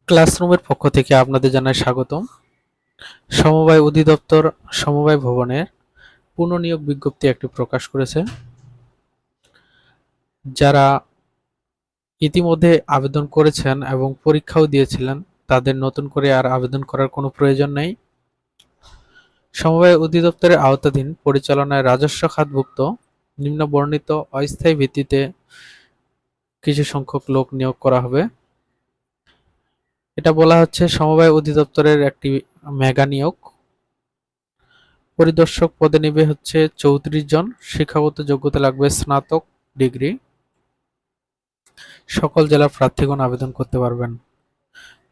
ক্লাসরুমের পক্ষ থেকে আপনাদের জানাই স্বাগতম। সমবায় অধিদপ্তর সমবায় ভবনের পুনঃনিয়োগ বিজ্ঞপ্তি একটি প্রকাশ করেছে। যারা ইতিমধ্যে আবেদন করেছেন এবং পরীক্ষাও দিয়েছিলেন তাদের নতুন করে আর আবেদন করার কোনো প্রয়োজন নেই। সমবায় অধিদপ্তরের আওতাধীন পরিচালনায় রাজস্ব খাতভুক্ত নিম্ন বর্ণিত অস্থায়ী ভিত্তিতে কিছু সংখ্যক লোক নিয়োগ করা হবে। এটা বলা হচ্ছে সমবায় অধিদপ্তরের একটি মেগা নিয়োগ। পরিদর্শক পদে নিবে হচ্ছে ৩৪ জন। শিক্ষাগত যোগ্যতা লাগবে স্নাতক ডিগ্রি। সকল জেলার প্রার্থীগণ আবেদন করতে পারবেন।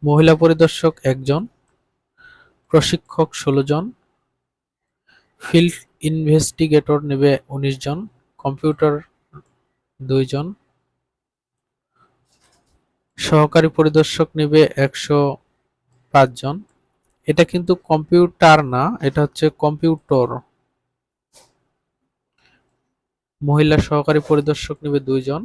মহিলা পরিদর্শক ১ জন, প্রশিক্ষক ১৬ জন, ফিল্ড ইনভেস্টিগেটর নেবে ১৯ জন, কম্পিউটার ২ জন, সহকারী পরিদর্শক নেবে ১০৫ জন। এটা কিন্তু কম্পিউটার না, এটা হচ্ছে কম্পিউটর। মহিলা সহকারী পরিদর্শক নেবে ২ জন,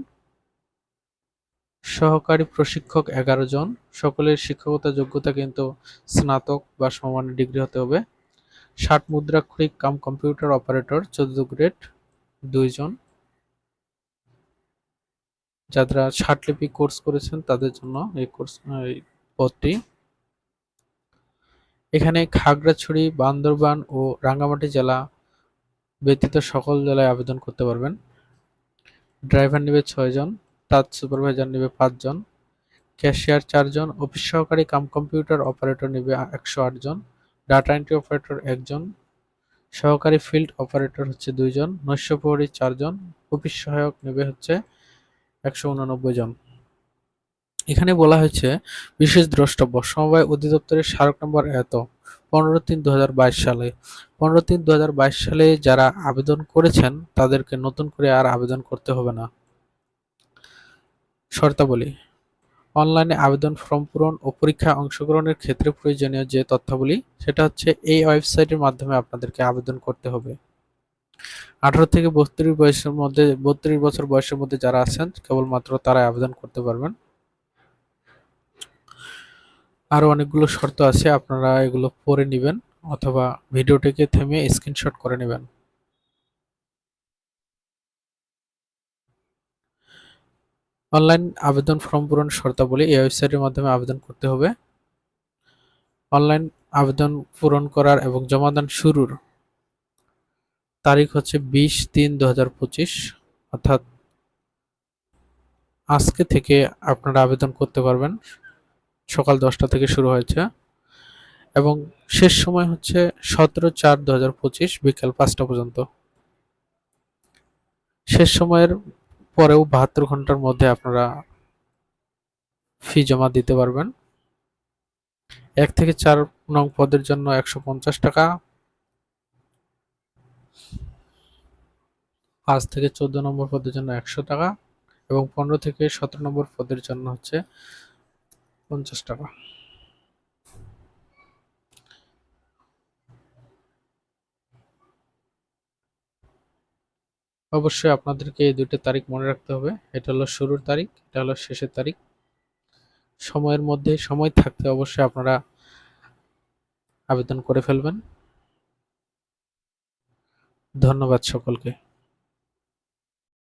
সহকারী প্রশিক্ষক ১১ জন। সকলের শিক্ষাগত যোগ্যতা কিন্তু স্নাতক বা সমমানের ডিগ্রি হতে হবে। ৬০ মুদ্রাক্ষরিক কাম কম্পিউটার অপারেটর ১৪ গ্রেড ২ জন। যারা ৬০ লিপি কোর্স করেছেন তাদের জন্য এই পদটি। এখানে খাগড়াছড়ি, বান্দরবান ও রাঙ্গামাটি জেলা ব্যতীত সকল জেলায় আবেদন করতে পারবেন। ড্রাইভার নেবে ৬ জন, তাঁত সুপারভাইজার নেবে ৫ জন, ক্যাশিয়ার ৪ জন, অফিস সহকারী কাম কম্পিউটার অপারেটর নেবে ১০৮ জন, ডাটা এন্ট্রি অপারেটর ১ জন, সহকারী ফিল্ড অপারেটর হচ্ছে ২ জন, নৈশ প্রহরী ৪ জন, অফিস সহায়ক নেবে হচ্ছে ১৮৯ জন। এখানে বলা হয়েছে বিশেষ দ্রষ্টব্য সমবায় অধিদপ্তরের স্মারক নম্বর এত ১৫/৩/২০২২ সালে ১৫/৩/২০২২ সালে যারা আবেদন করেছেন তাদেরকে নতুন করে আর আবেদন করতে হবে না। শর্তাবলী: অনলাইনে আবেদন ফর্ম পূরণ ও পরীক্ষায় অংশগ্রহণের ক্ষেত্রে প্রয়োজনীয় যে তথ্যাবলী সেটা হচ্ছে এই ওয়েবসাইটের মাধ্যমে আপনাদেরকে আবেদন করতে হবে। ১৮ থেকে ৩২ বছর বয়সের মধ্যে যারা আছেন কেবলমাত্র তারাই আবেদন করতে পারবেন। আরো অনেকগুলো শর্ত আছে, আপনারা এগুলো পড়ে নেবেন অথবা ভিডিওটিকে থেমে স্ক্রিনশট করে নেবেন। অনলাইন আবেদন ফর্ম পূরণ শর্তাবলী: এই ওয়েবসাইটের মাধ্যমে আবেদন করতে হবে। অনলাইন আবেদন পূরণ করার এবং জমাদান শুরুর তারিখ হচ্ছে ২০/৩/২০২৫, অর্থাৎ আজকে থেকে আপনারা আবেদন করতে পারবেন। সকাল ১০টা থেকে শুরু হয়েছে এবং শেষ সময় হচ্ছে ১৭/৪/২০২৫ বিকাল ৫টা পর্যন্ত। শেষ সময়ের পরেও ৭২ ঘন্টার মধ্যে আপনারা ফি জমা দিতে পারবেন। ১ থেকে ৪ নং পদের জন্য ১৫০ টাকা, ৫ থেকে ১৪ নম্বর পদের জন্য ১০০ টাকা এবং ১৫ থেকে ১৭ নম্বর পদের জন্য হচ্ছে ৫০ টাকা। অবশ্যই আপনাদেরকে এই দুটো তারিখ মনে রাখতে হবে। এটা হলো শুরুর তারিখ, এটা হলো শেষের তারিখ। সময়ের মধ্যে সময় থাকতে অবশ্যই আপনারা আবেদন করে ফেলবেন। ধন্যবাদ সকলকে।